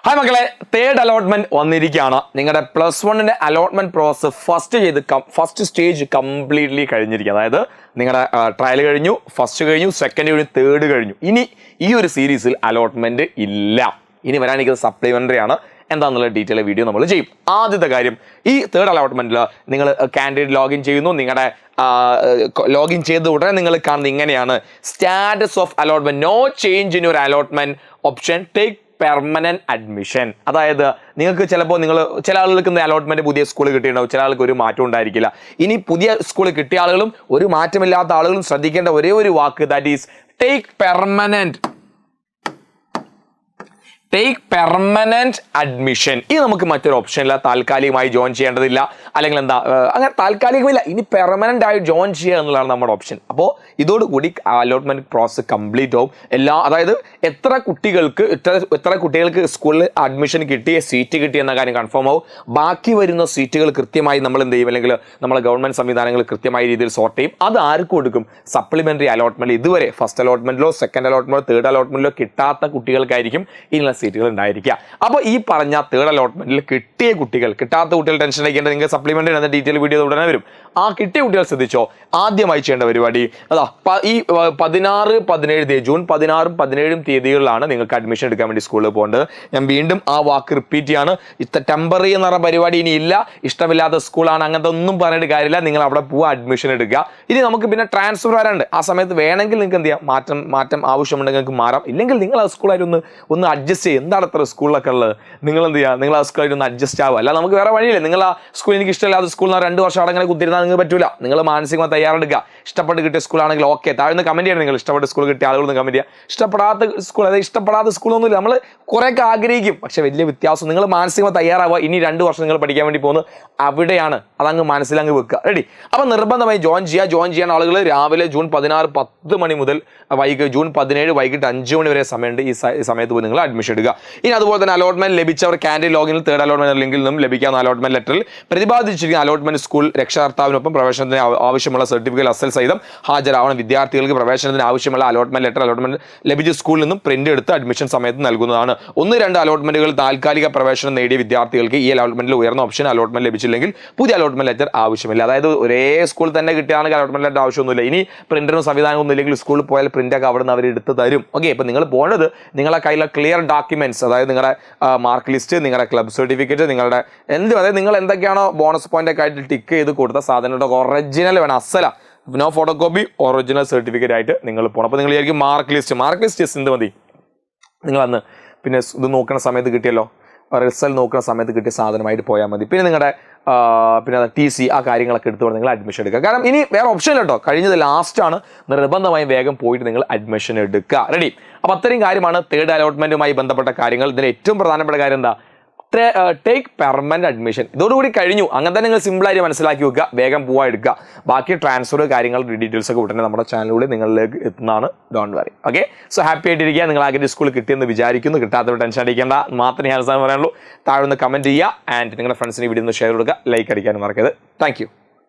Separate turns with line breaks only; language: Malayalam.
ഹായ് മക്കളെ, തേർഡ് അലോട്ട്മെന്റ് വന്നിരിക്കുകയാണ്. നിങ്ങളുടെ +1 allotment process first stage completely കഴിഞ്ഞിരിക്കുക. അതായത് നിങ്ങളുടെ ട്രയൽ കഴിഞ്ഞു, ഫസ്റ്റ് കഴിഞ്ഞു, സെക്കൻഡ് കഴിഞ്ഞു, തേർഡ് കഴിഞ്ഞു. ഇനി ഈ ഒരു സീരീസിൽ അലോട്ട്മെന്റ് ഇല്ല. ഇനി വരാനിരിക്കുന്നത് സപ്ലിമെന്ററി ആണ്. എന്താണെന്നുള്ള ഡീറ്റെയിൽ വീഡിയോ നമ്മൾ ചെയ്യും. ആദ്യത്തെ കാര്യം, ഈ തേർഡ് അലോട്ട്മെന്റിൽ നിങ്ങൾ കാൻഡിഡേറ്റ് ലോഗിൻ ചെയ്യുന്നു. നിങ്ങളുടെ ലോഗിൻ ചെയ്ത ഉടനെ നിങ്ങൾ കാണുന്നത് ഇങ്ങനെയാണ്: status of allotment, no change in your allotment option, take permanent admission. അതായത് നിങ്ങൾക്ക് ചിലപ്പോൾ ചില ആളുകൾക്ക് അലോട്ട്മെന്റ് പുതിയ സ്കൂൾ കിട്ടിയിട്ടുണ്ടാവും, ചില ആൾക്ക് ഒരു മാറ്റം ഉണ്ടായിരിക്കില്ല. ഇനി പുതിയ സ്കൂൾ കിട്ടിയ ആളുകളും ഒരു മാറ്റമില്ലാത്ത ആളുകളും ശ്രദ്ധിക്കേണ്ട ഒരേ ഒരു വാക്ക്, that is take permanent admission. ഇത് നമുക്ക് മറ്റൊരു ഓപ്ഷൻ ഇല്ല. താൽക്കാലികമായി ജോയിൻ ചെയ്യേണ്ടതില്ല, അല്ലെങ്കിൽ അങ്ങനെ താൽക്കാലികമില്ല, ഇനി പെർമനന്റ് ആയി ജോയിൻ ചെയ്യുക എന്നുള്ളതാണ് നമ്മുടെ ഓപ്ഷൻ. അപ്പോൾ ഇതോടുകൂടി അലോട്ട്മെന്റ് പ്രോസസ് കംപ്ലീറ്റ് ആവും. അതായത് എത്ര കുട്ടികൾക്ക് സ്കൂളിൽ അഡ്മിഷൻ കിട്ടി, സീറ്റ് കിട്ടി എന്ന കാര്യം കൺഫേം ആവും. ബാക്കി വരുന്ന സീറ്റുകൾ കൃത്യമായി നമ്മൾ എന്ത് ചെയ്യും, അല്ലെങ്കിൽ നമ്മളെ ഗവൺമെന്റ് സംവിധാനങ്ങൾ കൃത്യമായ രീതിയിൽ സോർട്ട് ചെയ്യും. അത് ആർക്ക് കൊടുക്കും? സപ്ലിമെന്ററി അലോട്ട്മെന്റ് ഇതുവരെ ഫസ്റ്റ് അലോട്ട്മെന്റിലോ സെക്കൻഡ് അലോട്ട്മെന്റോ തേർഡ് അലോട്ട്മെന്റിലോ കിട്ടാത്ത കുട്ടികൾക്കായിരിക്കും ഇതിനുള്ള സീറ്റുകൾ ഉണ്ടായിരിക്കുക. അപ്പോൾ ഈ പറഞ്ഞ തേർഡ് അലോട്ട്മെന്റിൽ കിട്ടിയ കുട്ടികൾ, കിട്ടാത്ത കുട്ടികൾ ടെൻഷൻ അടിക്കേണ്ട, നിങ്ങൾക്ക് സപ്ലിമെന്ററി എന്ന ഡീറ്റെയിൽ വീഡിയോ ഉടനെ വരും. ആ കിട്ടിയ കുട്ടികൾ ശ്രദ്ധിച്ചോ, ആദ്യമായി ചെയ്യേണ്ട പരിപാടി ഈ 16-17 ജൂൺ 16-17 തീയതികളിലാണ് നിങ്ങൾക്ക് അഡ്മിഷൻ എടുക്കാൻ വേണ്ടി സ്കൂളിൽ പോകേണ്ടത്. ഞാൻ വീണ്ടും ആ വാക്ക് റിപ്പീറ്റ് ചെയ്യാണ്. ടെമ്പററി എന്ന് പറഞ്ഞ പരിപാടി ഇനി ഇല്ല. ഇഷ്ടമില്ലാത്ത സ്കൂളാണ് അങ്ങനത്തെ ഒന്നും പറഞ്ഞിട്ട് കാര്യമില്ല. നിങ്ങൾ അവിടെ പോവുക, അഡ്മിഷൻ എടുക്കുക. ഇനി നമുക്ക് പിന്നെ ട്രാൻസ്ഫർ വരാനുണ്ട്. ആ സമയത്ത് വേണമെങ്കിൽ നിങ്ങൾക്ക് എന്ത് ചെയ്യാം, മാറ്റം ആവശ്യമുണ്ടെങ്കിൽ നിങ്ങൾക്ക് മാറാം. ഇല്ലെങ്കിൽ നിങ്ങൾ ആ സ്കൂളായിട്ട് ഒന്ന് അഡ്ജസ്റ്റ് ചെയ്യും. എന്താണ് അത്ര സ്കൂളിലൊക്കെ ഉള്ളത്, നിങ്ങൾ എന്ത് ചെയ്യുക, നിങ്ങൾ ആ സ്കൂളായിട്ട് ഒന്ന് അഡ്ജസ്റ്റ് ആവുക. അല്ല നമുക്ക് വേറെ വഴിയില്ല. നിങ്ങൾ ആ സ്കൂൾ എനിക്ക് ഇഷ്ടമില്ലാത്ത സ്കൂളിൽ 2 വർഷം അവിടെ അങ്ങനെ കുത്തിരുന്നാൽ നിങ്ങൾക്ക് പറ്റില്ല. നിങ്ങൾ മാനസികമായി തയ്യാറെടുക്കുക. ഇഷ്ടപ്പെട്ട് കിട്ടിയ സ്കൂളാണെങ്കിൽ ഓക്കെ, താഴ്ന്ന് കമന്റ് ചെയ്യണം. നിങ്ങൾ ഇഷ്ടപ്പെട്ട സ്കൂൾ കിട്ടിയ ആളുകളൊന്ന് കമന്റ് ചെയ്യുക. ഇഷ്ടപ്പെടാത്ത സ്കൂളൊന്നുമില്ല. നമ്മൾ കുറേയൊക്കെ ആഗ്രഹിക്കും, പക്ഷെ വലിയ വ്യത്യാസം. നിങ്ങൾ മാനസികമായി തയ്യാറാവുക. ഇനി 2 വർഷം നിങ്ങൾ പഠിക്കാൻ വേണ്ടി പോകുന്നത് അവിടെയാണ്. അതങ്ങ് മനസ്സിലങ്ങ് വെക്കുക. റെഡി? അപ്പം നിർബന്ധമായി ജോയിൻ ചെയ്യാൻ ആളുകൾ രാവിലെ ജൂൺ 16 10 മണി മുതൽ ജൂൺ 17 വൈകിട്ട് 5 മണി വരെ സമയമുണ്ട്. ഈ സമയത്ത് പോയി നിങ്ങൾ അഡ്മിഷൻ എടുക്കുക. ഇനി അതുപോലെ തന്നെ അലോട്ട്മെന്റ് ലഭിച്ചവർ കാൻഡിഡേറ്റ് ലോഗിനിൽ തേർഡ് അലോട്ട്മെന്റ് ലിങ്കിൽ നിന്നും ലഭിക്കാവുന്ന അലോട്ട്മെന്റ് ലെറ്ററിൽ പ്രതിപാദിച്ചിരിക്കുന്ന അലോട്ട്മെന്റ് സ്കൂൾ രക്ഷകർത്താവിനൊപ്പം പ്രവേശനത്തിന് ആവശ്യമുള്ള സർട്ടിഫിക്കറ്റ് അസൽ സഹിതം ഹാജരാവണം. വിദ്യാർത്ഥികൾക്ക് പ്രവേശനത്തിന് ആവശ്യമുള്ള അലോട്ട്മെന്റ് ലഭിച്ച സ്കൂളിൽ നിന്നും പ്രിന്റ് എടുത്ത് അഡ്മിഷൻ സമയത്ത് നൽകുന്നതാണ്. 1-2 അലോട്ട്മെന്റുകൾ താൽക്കാലിക പ്രവേശനം നേടിയ വിദ്യാർത്ഥികൾക്ക് ഈ അലോട്ട്മെന്റിൽ ഉയർന്ന ഓപ്ഷൻ അലോട്ട്മെന്റ് ലഭിച്ചില്ലെങ്കിൽ പുതിയ അലോട്ട്മെന്റ് ലെറ്റർ ആവശ്യമില്ല. അതായത് ഒരേ സ്കൂൾ തന്നെ കിട്ടുകയാണെങ്കിൽ അലോട്ട്മെന്റ് ലെറ്റർ ആവശ്യമൊന്നുമില്ല. ഇനി പ്രിന്ററും സംവിധാനമൊന്നും ഇല്ലെങ്കിൽ സ്കൂളിൽ പോയാൽ പ്രിന്റൊക്കെ അവിടെ നിന്ന് അവർ എടുത്ത് തരും. ഓക്കെ, ഇപ്പം നിങ്ങൾ പോകേണ്ടത് നിങ്ങളുടെ കയ്യിലെ ക്ലിയർ ഡോക്യുമെന്റ്സ്, അതായത് നിങ്ങളുടെ മാർക്ക് ലിസ്റ്റ്, നിങ്ങളുടെ ക്ലബ് സർട്ടിഫിക്കറ്റ്, നിങ്ങളുടെ അതായത് നിങ്ങൾ എന്തൊക്കെയാണോ ബോണസ് പോയിന്റ് ഒക്കെ ആയിട്ട് ടിക്ക് ചെയ്ത് കൊടുത്ത സാധനങ്ങളുടെ ഒറിജിനൽ വേണം. അസല, no photocopy, original certificate ആയിട്ട് നിങ്ങൾ പോകണം. അപ്പോൾ നിങ്ങൾ വിചാരിക്കും മാർക്ക് ലിസ്റ്റ് എന്ത് മതി, നിങ്ങൾ അന്ന് പിന്നെ ഇത് നോക്കുന്ന സമയത്ത് കിട്ടിയല്ലോ, റിസൾട്ട് നോക്കുന്ന സമയത്ത് കിട്ടിയ സാധനമായിട്ട് പോയാൽ മതി. പിന്നെ നിങ്ങളുടെ TC ആ കാര്യങ്ങളൊക്കെ എടുത്തുകൊണ്ട് നിങ്ങൾ അഡ്മിഷൻ എടുക്കുക. കാരണം ഇനി വേറെ ഓപ്ഷൻ ഇല്ല കേട്ടോ. കഴിഞ്ഞത് ലാസ്റ്റാണ്. നിർബന്ധമായും വേഗം പോയിട്ട് നിങ്ങൾ അഡ്മിഷൻ എടുക്കുക. റെഡി? അപ്പോൾ അത്രയും കാര്യമാണ് തേർഡ് അലോട്ട്മെന്റുമായി ബന്ധപ്പെട്ട കാര്യങ്ങൾ. ഇതിൽ ഏറ്റവും പ്രധാനപ്പെട്ട കാര്യം എന്താ? Take permanent admission. ഇതോടുകൂടി കഴിഞ്ഞു. അങ്ങനെ തന്നെ നിങ്ങൾ സിമ്പിളായിട്ട് മനസ്സിലാക്കി വെക്കുക. വേഗം പോവാൻ എടുക്കുക. ബാക്കി ട്രാൻസ്ഫർ കാര്യങ്ങൾ ഡീറ്റെയിൽസ് ഒക്കെ ഉടനെ നമ്മുടെ ചാനലിലൂടെ നിങ്ങളിലേക്ക് എത്തുന്നതാണ്. Don't worry. Okay, so happy ആയിട്ടിരിക്കുക. നിങ്ങൾ ആഗ്രഹിച്ച സ്കൂൾ കിട്ടിയെന്ന് വിചാരിക്കുന്നു. കിട്ടാത്തവർ ടെൻഷൻ അടിക്കേണ്ട മാത്രമേ ഞാൻ പറയാനുള്ളൂ. താഴെ ഒന്ന് കമന്റ് ചെയ്യുക. ആൻഡ് നിങ്ങളുടെ ഫ്രണ്ട്സിന് വീഡിയോ ഒന്ന് ഷെയർ കൊടുക്കുക. ലൈക്ക് അടിക്കാനും മറക്കരുത്. Thank you.